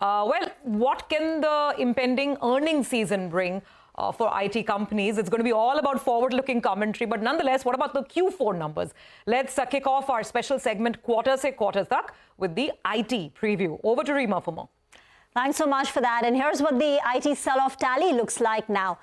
Well, what can the impending earnings season bring for IT companies? It's going to be all about forward-looking commentary. But nonetheless, what about the Q4 numbers? Let's kick off our special segment, Quarter Se Quarter Tak, with the IT preview. Over to Rima for more. Thanks so much for that. And here's what the IT sell-off tally looks like now.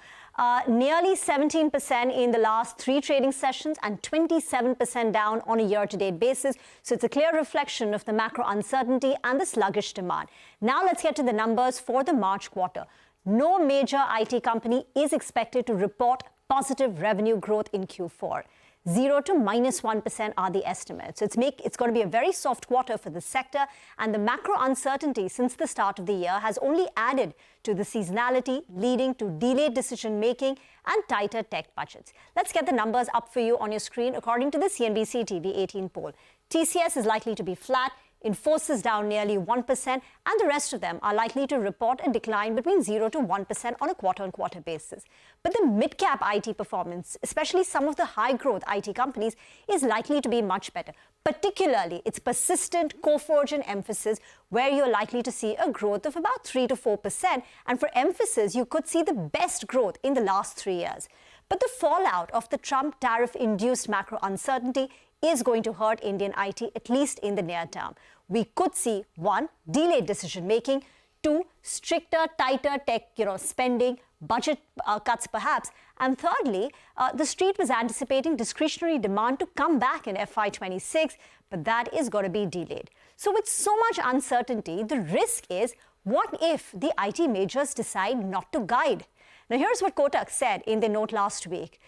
Nearly 17% in the last 3 trading sessions and 27% down on a year-to-date basis. So it's a clear reflection of the macro uncertainty and the sluggish demand. Now let's get to the numbers for the March quarter. No major IT company is expected to report positive revenue growth in Q4. 0 to -1% are the estimates. So it's going to be a very soft quarter for the sector, and the macro uncertainty since the start of the year has only added to the seasonality, leading to delayed decision-making and tighter tech budgets. Let's get the numbers up for you on your screen. According to the CNBC-TV18 poll, TCS is likely to be flat, Infosys down nearly 1%, and the rest of them are likely to report a decline between 0 to 1% on a quarter-on-quarter basis. But the mid-cap IT performance, especially some of the high-growth IT companies, is likely to be much better. Particularly, it's Persistent, Coforge, and Infosys, where you're likely to see a growth of about 3 to 4%. And for Infosys, you could see the best growth in the last 3 years. But the fallout of the Trump tariff-induced macro uncertainty is going to hurt Indian IT, at least in the near term. We could see 1, delayed decision-making, 2, stricter, tighter tech spending, budget cuts perhaps, and thirdly, the street was anticipating discretionary demand to come back in FY26, but that is going to be delayed. So with so much uncertainty, the risk is, what if the IT majors decide not to guide? Now here's what Kotak said in their note last week.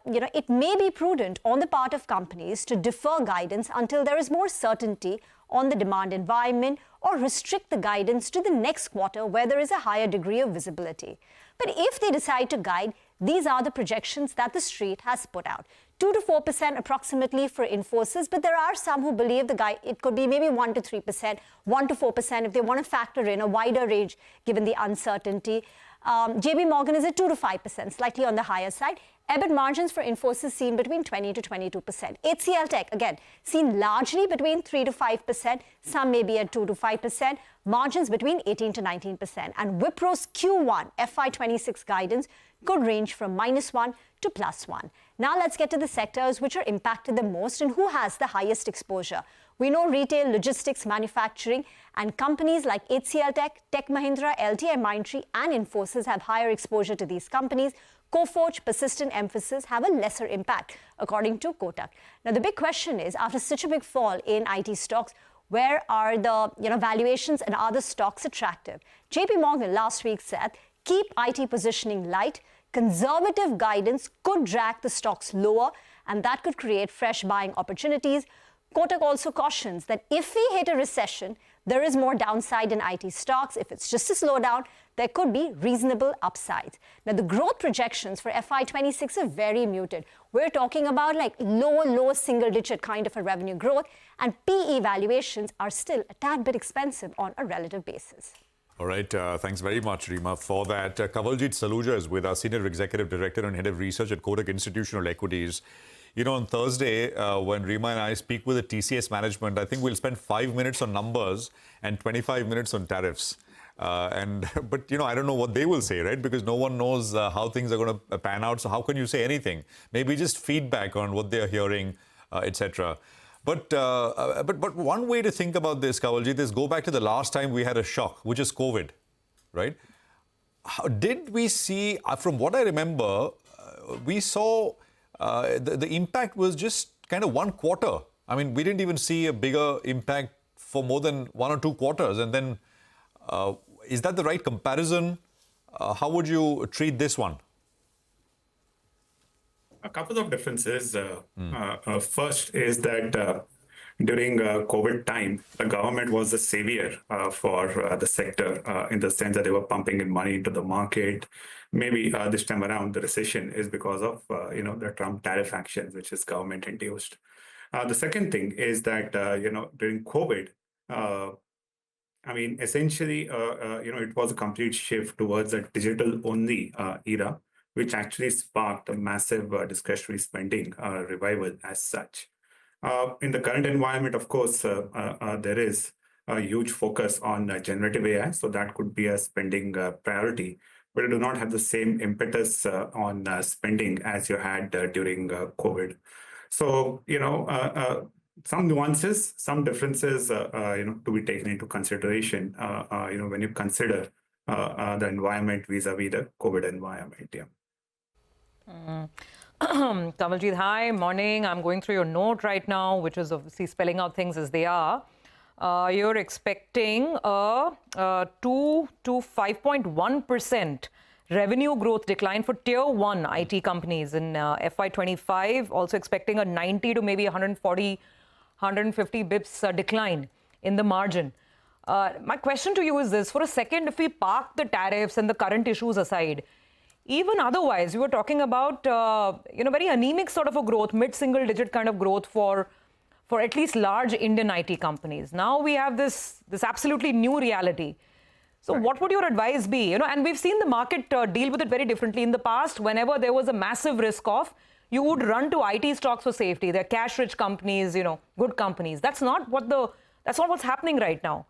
It may be prudent on the part of companies to defer guidance until there is more certainty on the demand environment, or restrict the guidance to the next quarter where there is a higher degree of visibility. But if they decide to guide, these are the projections that the street has put out. 2 to 4% approximately for Infosys, but there are some who believe it could be maybe 1 to 3%, 1 to 4% if they want to factor in a wider range given the uncertainty. JP Morgan is at 2 to 5%, slightly on the higher side. EBIT margins for Infosys seen between 20 to 22%. HCL Tech, again, seen largely between 3 to 5%. Some may be at 2 to 5%. Margins between 18 to 19%. And Wipro's Q1 FY26 guidance could range from -1 to +1. Now let's get to the sectors which are impacted the most and who has the highest exposure. We know retail, logistics, manufacturing, and companies like HCL Tech, Tech Mahindra, LTIMindtree, and Infosys have higher exposure to these companies. Coforge, Persistent, Infosys have a lesser impact, according to Kotak. Now, the big question is, after such a big fall in IT stocks, where are the valuations and are the stocks attractive? JP Morgan last week said, keep IT positioning light. Conservative guidance could drag the stocks lower, and that could create fresh buying opportunities. Kotak also cautions that if we hit a recession, there is more downside in IT stocks. If it's just a slowdown, there could be reasonable upsides. Now, the growth projections for FY26 are very muted. We're talking about like low single-digit kind of a revenue growth, and PE valuations are still a tad bit expensive on a relative basis. All right, thanks very much, Rima, for that. Kawaljeet Saluja is with us, Senior Executive Director and Head of Research at Kotak Institutional Equities. On Thursday, when Rima and I speak with the TCS management, I think we'll spend 5 minutes on numbers and 25 minutes on tariffs. But I don't know what they will say, right? Because no one knows how things are going to pan out. So how can you say anything? Maybe just feedback on what they're hearing, etc. But one way to think about this, Kawaljeet, is go back to the last time we had a shock, which is COVID, right? Did we see, from what I remember, we saw the impact was just kind of 1 quarter. I mean, we didn't even see a bigger impact for more than 1 or 2 quarters. And then, is that the right comparison? How would you treat this one? A couple of differences. First is that during COVID time, the government was the savior for the sector in the sense that they were pumping in money into the market. Maybe this time around, the recession is because of the Trump tariff actions, which is government induced. The second thing is that during COVID, essentially, it was a complete shift towards a digital-only era, which actually sparked a massive discretionary spending revival as such. In the current environment, of course, there is a huge focus on generative AI, so that could be a spending priority. But it do not have the same impetus on spending as you had during COVID. So, some nuances, some differences, to be taken into consideration, when you consider the environment vis-a-vis the COVID environment. Yeah. Kawaljeet, hi, morning. I'm going through your note right now, which is obviously spelling out things as they are. You're expecting a 2 to 5.1% revenue growth decline for tier 1 IT companies in FY25, also expecting a 90 to maybe 140, 150 bips decline in the margin. My question to you is this: for a second, if we park the tariffs and the current issues aside, even otherwise, we were talking about very anemic sort of a growth, mid-single digit kind of growth for at least large Indian IT companies. Now we have this absolutely new reality. So what would your advice be? And we've seen the market deal with it very differently. In the past, whenever there was a massive risk off, you would run to IT stocks for safety. They're cash-rich companies, good companies. That's not what's happening right now.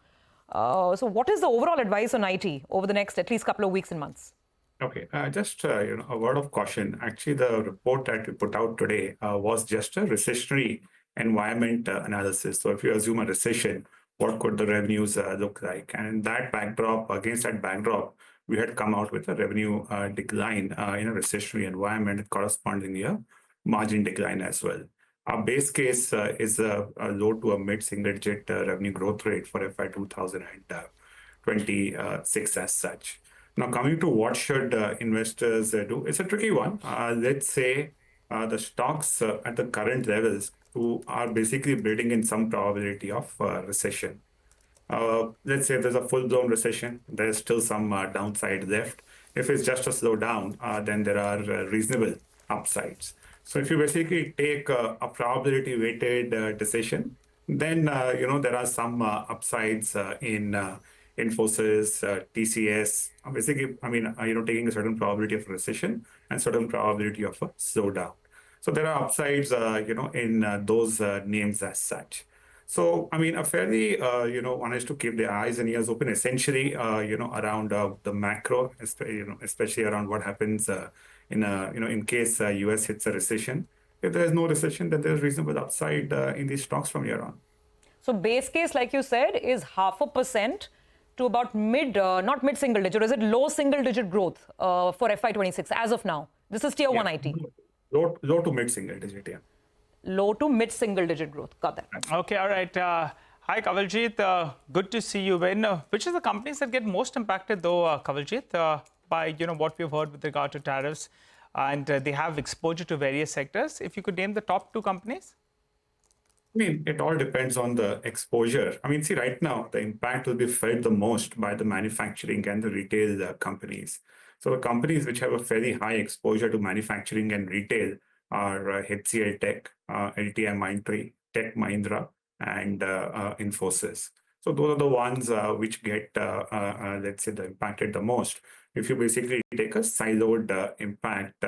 So what is the overall advice on IT over the next at least couple of weeks and months? Okay, just a word of caution. Actually, the report that we put out today was just a recessionary environment analysis. So if you assume a recession, what could the revenues look like? And in that backdrop, against that backdrop, we had come out with a revenue decline in a recessionary environment, corresponding a margin decline as well. Our base case is a low to a mid-single-digit revenue growth rate for FY 2026 as such. Now, coming to what should investors do, it's a tricky one. Let's say the stocks at the current levels who are basically building in some probability of recession. Let's say there's a full-blown recession, there's still some downside left. If it's just a slowdown, then there are reasonable upsides. So if you basically take a probability-weighted decision, then there are some upsides in Infosys, TCS. Basically, taking a certain probability of recession and certain probability of a slowdown. So there are upsides, in those names as such. So, a fairly, one has to keep their eyes and ears open, essentially, around the macro, especially around what happens in case US hits a recession. If there's no recession, then there's reasonable upside in these stocks from here on. So base case, like you said, is 0.5% to about not mid-single digit, or is it low single-digit growth for FY26 as of now? This is tier 1 IT. Low to mid-single digit, yeah. Low to mid-single digit growth. Got that. Okay, all right. Hi, Kawaljeet. Good to see you. Which are the companies that get most impacted, though, Kawaljeet, by what we've heard with regard to tariffs? And they have exposure to various sectors. If you could name the top 2 companies? It all depends on the exposure. See, right now, the impact will be felt the most by the manufacturing and the retail companies. So the companies which have a fairly high exposure to manufacturing and retail are HCL Tech, LTIMindtree, Tech Mahindra, and Infosys. So those are the ones which get, let's say, impacted the most. If you basically take a siloed impact,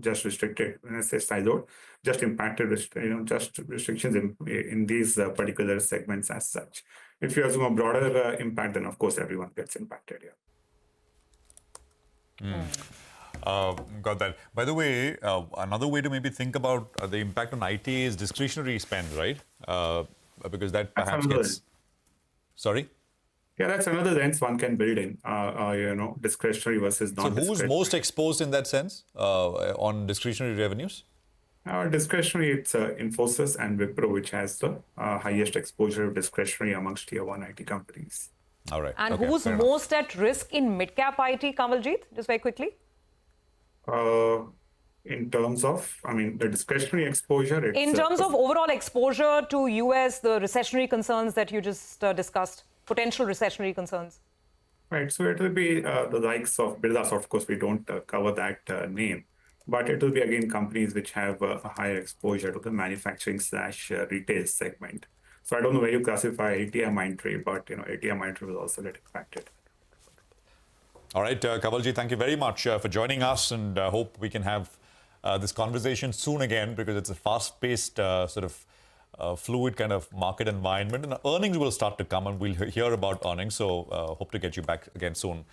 just restricted, when I say siloed, just impacted, just restrictions in these particular segments as such. If you assume a broader impact, then of course everyone gets impacted here. Got that. By the way, another way to maybe think about the impact on IT is discretionary spend, right? Because that perhaps gets... Sorry? Yeah, that's another lens one can build in, discretionary versus non-discretionary. So who's most exposed in that sense on discretionary revenues? Discretionary, it's Infosys and Wipro, which has the highest exposure of discretionary amongst tier 1 IT companies. All right. And who's most at risk in mid-cap IT, Kawaljeet? Just very quickly. In terms of, the discretionary exposure. It's, in terms of overall exposure to US, the recessionary concerns that you just discussed, potential recessionary concerns. Right. So it will be the likes of Birlas. Of course, we don't cover that name, but it will be again companies which have a higher exposure to the manufacturing/retail segment. So I don't know where you classify LTIMindtree, but LTIMindtree will also get impacted. All right, Kawaljeet, thank you very much for joining us, and hope we can have this conversation soon again, because it's a fast-paced sort of fluid kind of market environment. And earnings will start to come, and we'll hear about earnings. So hope to get you back again soon.